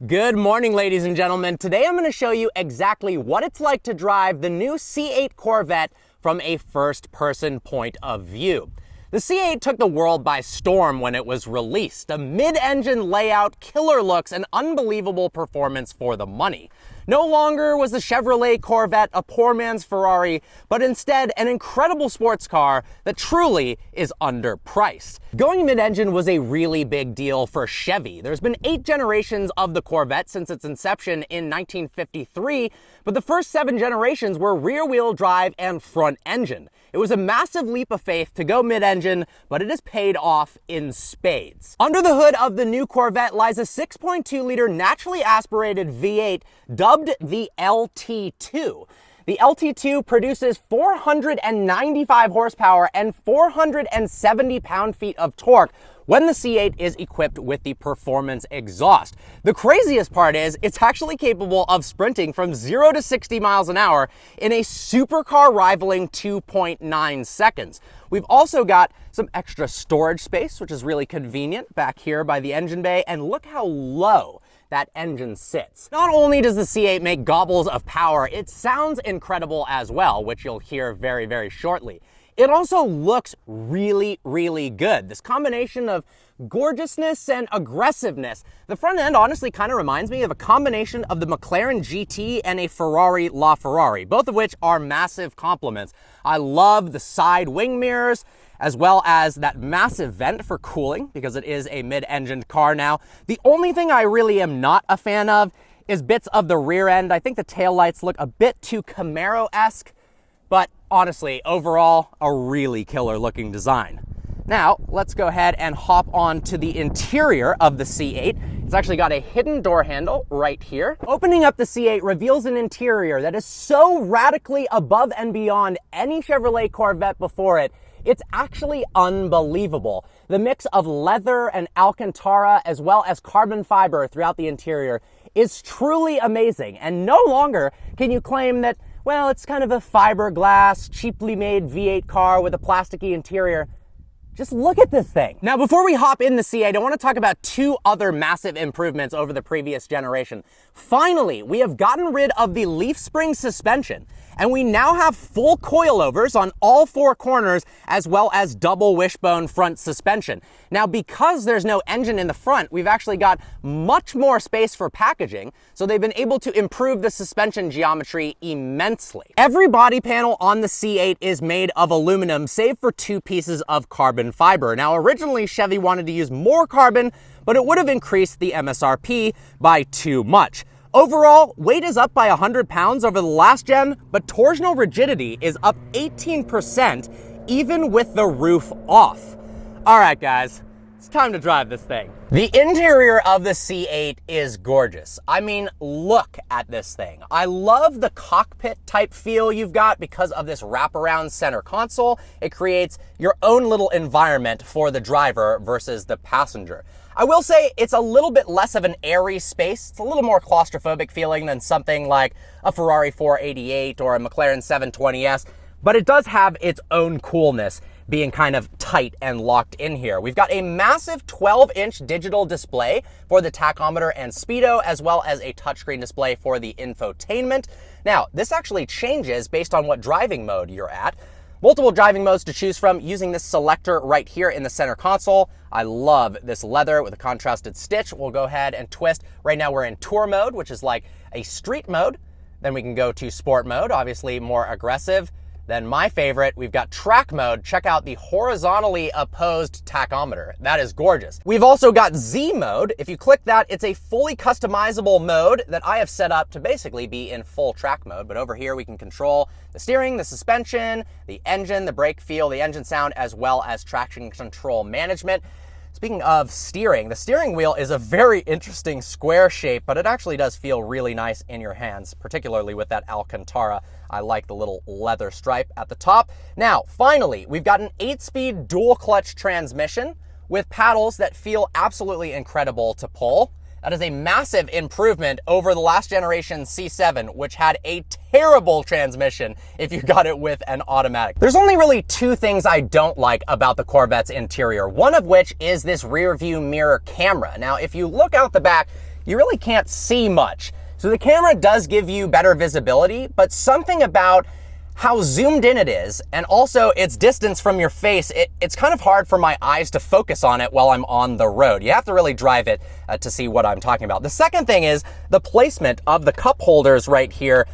Good morning, ladies and gentlemen. Today I'm going to show you exactly what it's like to drive the new C8 Corvette from a first-person point of view. The C8 took the world by storm when it was released. A mid-engine layout, killer looks, and unbelievable performance for the money. No longer was the Chevrolet Corvette a poor man's Ferrari, but instead an incredible sports car that truly is underpriced. Going mid-engine was a really big deal for Chevy. There's been 8 generations of the Corvette since its inception in 1953, but the first 7 generations were rear-wheel drive and front-engine. It was a massive leap of faith to go mid-engine, but it has paid off in spades. Under the hood of the new Corvette lies a 6.2-liter naturally aspirated V8 dubbed the LT2. The LT2 produces 495 horsepower and 470 pound-feet of torque when the C8 is equipped with the performance exhaust. The craziest part is it's actually capable of sprinting from 0 to 60 miles an hour in a supercar rivaling 2.9 seconds. We've also got some extra storage space, which is really convenient back here by the engine bay, and look how low that engine sits. Not only does the C8 make gobbles of power, it sounds incredible as well, which you'll hear very, very shortly. It also looks really, really good. This combination of gorgeousness and aggressiveness. The front end honestly kind of reminds me of a combination of the McLaren GT and a Ferrari LaFerrari, both of which are massive compliments. I love the side wing mirrors, as well as that massive vent for cooling, because it is a mid-engined car now. The only thing I really am not a fan of is bits of the rear end. I think the taillights look a bit too Camaro-esque, but honestly, overall, a really killer looking design. Now, let's go ahead and hop on to the interior of the C8. It's actually got a hidden door handle right here. Opening up the C8 reveals an interior that is so radically above and beyond any Chevrolet Corvette before it. It's actually unbelievable. The mix of leather and Alcantara, as well as carbon fiber throughout the interior, is truly amazing. And no longer can you claim that, well, it's kind of a fiberglass, cheaply made V8 car with a plasticky interior. Just look at this thing. Now, before we hop in the C8, I want to talk about 2 other massive improvements over the previous generation. Finally, we have gotten rid of the leaf spring suspension, and we now have full coilovers on all 4 corners, as well as double wishbone front suspension. Now, because there's no engine in the front, we've actually got much more space for packaging, so they've been able to improve the suspension geometry immensely. Every body panel on the C8 is made of aluminum, save for 2 pieces of carbon fiber. Now, originally Chevy wanted to use more carbon, but it would have increased the MSRP by too much. Overall, weight is up by 100 pounds over the last gen, but torsional rigidity is up 18%, even with the roof off. All right, guys, it's time to drive this thing. The interior of the C8 is gorgeous. I mean, look at this thing. I love the cockpit type feel you've got because of this wraparound center console. It creates your own little environment for the driver versus the passenger. I will say it's a little bit less of an airy space. It's a little more claustrophobic feeling than something like a Ferrari 488 or a McLaren 720S, but it does have its own coolness, being kind of tight and locked in here. We've got a massive 12-inch digital display for the tachometer and speedo, as well as a touchscreen display for the infotainment. Now, this actually changes based on what driving mode you're at. Multiple driving modes to choose from using this selector right here in the center console. I love this leather with a contrasted stitch. We'll go ahead and twist. Right now we're in tour mode, which is like a street mode. Then we can go to sport mode, obviously more aggressive. Then my favorite, we've got track mode. Check out the horizontally opposed tachometer. That is gorgeous. We've also got Z mode. If you click that, it's a fully customizable mode that I have set up to basically be in full track mode. But over here, we can control the steering, the suspension, the engine, the brake feel, the engine sound, as well as traction control management. Speaking of steering, the steering wheel is a very interesting square shape, but it actually does feel really nice in your hands, particularly with that Alcantara. I like the little leather stripe at the top. Now, finally, we've got an 8-speed dual clutch transmission with paddles that feel absolutely incredible to pull. That is a massive improvement over the last generation C7, which had a terrible transmission if you got it with an automatic. There's only really two things I don't like about the Corvette's interior, one of which is this rear view mirror camera. Now, if you look out the back, you really can't see much. So the camera does give you better visibility, but something about how zoomed in it is, and also its distance from your face, it's kind of hard for my eyes to focus on it while I'm on the road. You have to really drive it to see what I'm talking about. The second thing is the placement of the cup holders right here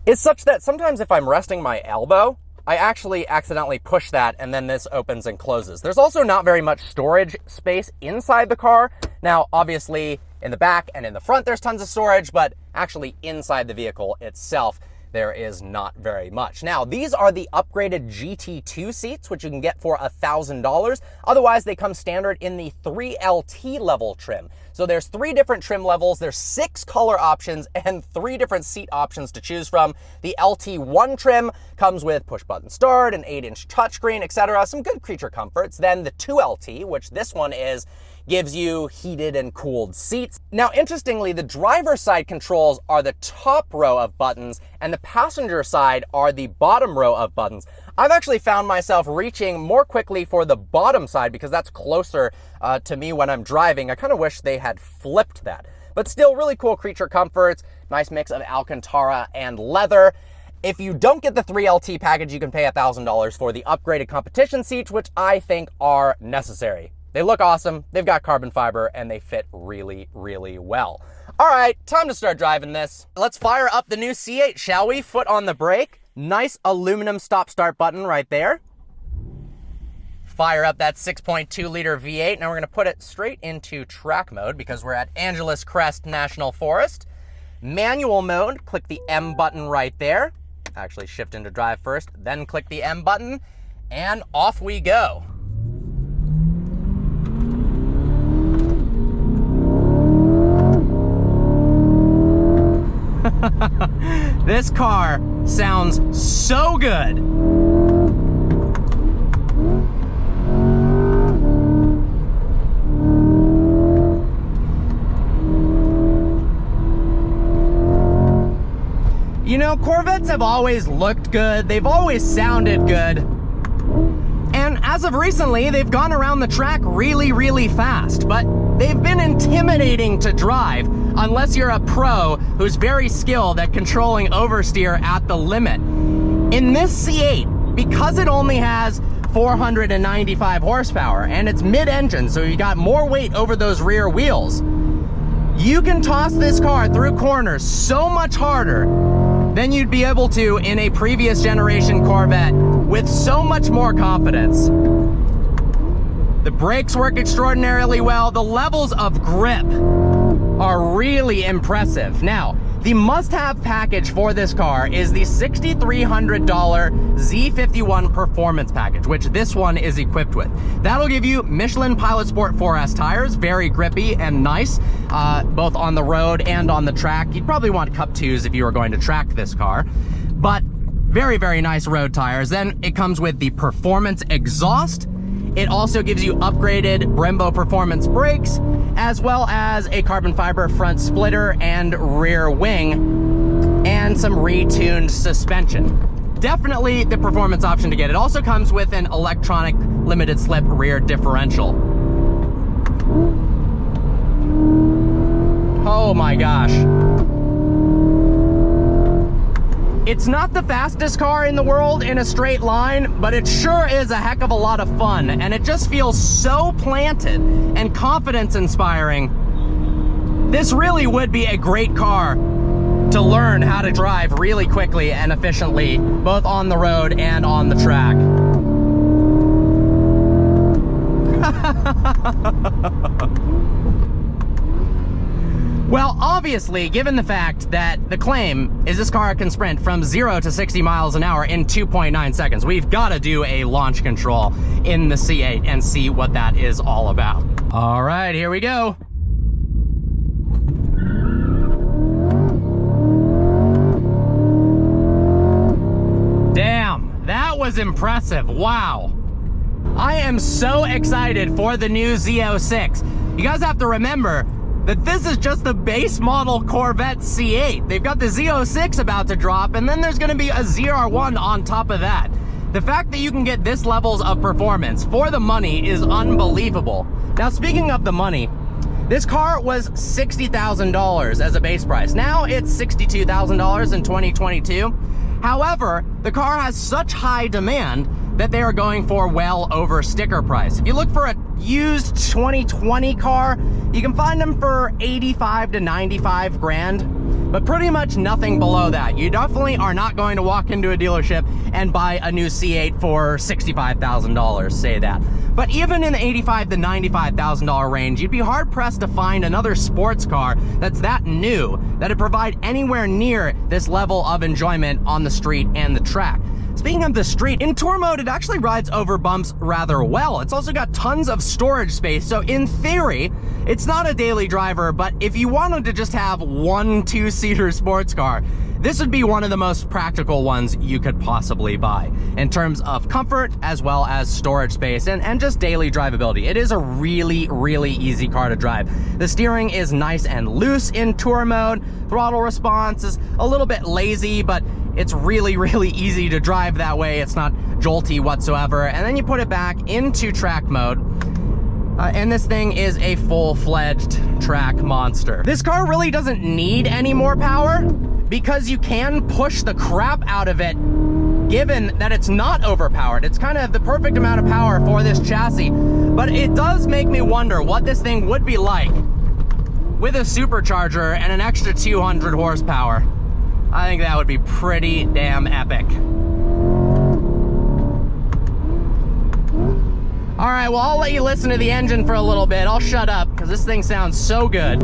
is such that sometimes if I'm resting my elbow, I actually accidentally push that and then this opens and closes. There's also not very much storage space inside the car. Now, obviously in the back and in the front, there's tons of storage, but actually inside the vehicle itself, there is not very much. Now, these are the upgraded GT2 seats, which you can get for $1,000. Otherwise, they come standard in the 3LT level trim. So there's 3 different trim levels, there's 6 color options, and 3 different seat options to choose from. The LT1 trim comes with push-button start, an 8-inch touchscreen, etc. Some good creature comforts. Then the 2LT, which this one is, gives you heated and cooled seats. Now, interestingly, the driver's side controls are the top row of buttons and the passenger side are the bottom row of buttons. I've actually found myself reaching more quickly for the bottom side because that's closer to me when I'm driving. I kind of wish they had flipped that. But still, really cool creature comforts, nice mix of Alcantara and leather. If you don't get the 3LT package, you can pay $1,000 for the upgraded competition seats, which I think are necessary. They look awesome, they've got carbon fiber, and they fit really, really well. All right, time to start driving this. Let's fire up the new C8, shall we? Foot on the brake. Nice aluminum stop-start button right there. Fire up that 6.2 liter V8. Now we're gonna put it straight into track mode because we're at Angeles Crest National Forest. Manual mode, click the M button right there. Actually shift into drive first, then click the M button, and off we go. This car sounds so good. You know, Corvettes have always looked good. They've always sounded good. And as of recently, they've gone around the track really, really fast, but they've been intimidating to drive unless you're a pro who's very skilled at controlling oversteer at the limit. In this C8, because it only has 495 horsepower and it's mid-engine, so you got more weight over those rear wheels, you can toss this car through corners so much harder than you'd be able to in a previous generation Corvette with so much more confidence. The brakes work extraordinarily well. The levels of grip are really impressive. Now, the must-have package for this car is the $6,300 Z51 Performance Package, which this one is equipped with. That'll give you Michelin Pilot Sport 4S tires, very grippy and nice, both on the road and on the track. You'd probably want Cup 2s if you were going to track this car, but very, very nice road tires. Then it comes with the Performance exhaust. It also gives you upgraded Brembo Performance brakes, as well as a carbon fiber front splitter and rear wing, and some retuned suspension. Definitely the performance option to get. It also comes with an electronic limited slip rear differential. Oh my gosh. It's not the fastest car in the world in a straight line, but it sure is a heck of a lot of fun, and it just feels so planted and confidence inspiring. This really would be a great car to learn how to drive really quickly and efficiently, both on the road and on the track. Well, obviously, given the fact that the claim is this car can sprint from 0 to 60 miles an hour in 2.9 seconds, we've got to do a launch control in the C8 and see what that is all about. All right, here we go. Damn, that was impressive. Wow. I am so excited for the new Z06. You guys have to remember that this is just the base model Corvette C8. They've got the Z06 about to drop, and then there's gonna be a ZR1 on top of that. The fact that you can get this levels of performance for the money is unbelievable. Now, speaking of the money, This car was $60,000 as a base price. Now it's $62,000 in 2022. However, the car has such high demand that they are going for well over sticker price. If you look for a used 2020 car, you can find them for 85 to 95 grand, but pretty much nothing below that. You definitely are not going to walk into a dealership and buy a new C8 for $65,000, say that. But even in the $85,000 to $95,000 range, you'd be hard pressed to find another sports car that's that new, that'd provide anywhere near this level of enjoyment on the street and the track. Speaking of the street, in tour mode, it actually rides over bumps rather well. It's also got tons of storage space, so in theory, it's not a daily driver, but if you wanted to just have one two-seater sports car, this would be one of the most practical ones you could possibly buy in terms of comfort as well as storage space and just daily drivability. It is a really, really easy car to drive. The steering is nice and loose in tour mode. Throttle response is a little bit lazy, but it's really, really easy to drive that way. It's not jolty whatsoever. And then you put it back into track mode. And this thing is a full-fledged track monster. This car really doesn't need any more power because you can push the crap out of it given that it's not overpowered. It's kind of the perfect amount of power for this chassis. But it does make me wonder what this thing would be like with a supercharger and an extra 200 horsepower. I think that would be pretty damn epic. All right, well, I'll let you listen to the engine for a little bit. I'll shut up because this thing sounds so good.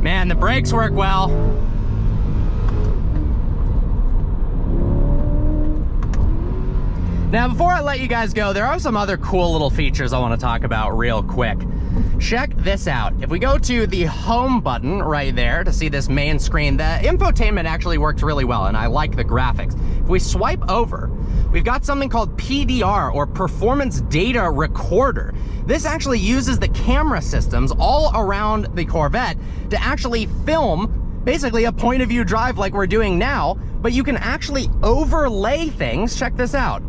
Man, the brakes work well. Now, before I let you guys go, there are some other cool little features I want to talk about real quick. Check this out. If we go to the home button right there to see this main screen, the infotainment actually works really well, and I like the graphics. If we swipe over, we've got something called PDR, or Performance Data Recorder. This actually uses the camera systems all around the Corvette to actually film basically a point of view drive like we're doing now, but you can actually overlay things, check this out,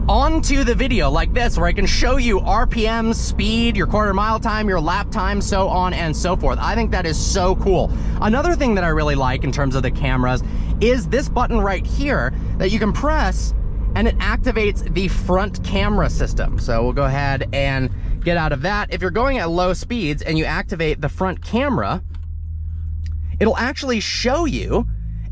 onto the video like this, where I can show you RPM, speed, your quarter mile time, your lap time, so on and so forth. I think that is so cool. Another thing that I really like in terms of the cameras is this button right here that you can press and it activates the front camera system. So we'll go ahead and get out of that. If you're going at low speeds and you activate the front camera, it'll actually show you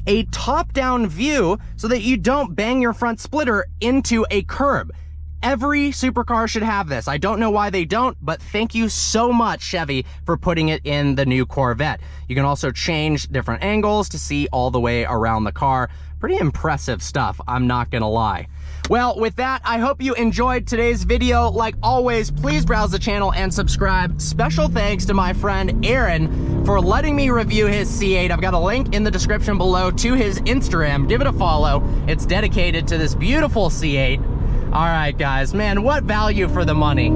a top-down view so that you don't bang your front splitter into a curb. Every supercar should have this. I don't know why they don't, but thank you so much, Chevy, for putting it in the new Corvette. You can also change different angles to see all the way around the car. Pretty impressive stuff, I'm not gonna lie. Well, with that, I hope you enjoyed today's video. Like always, please browse the channel and subscribe. Special thanks to my friend Aaron for letting me review his C8. I've got a link in the description below to his Instagram. Give it a follow. It's dedicated to this beautiful C8. All right, guys, man, what value for the money?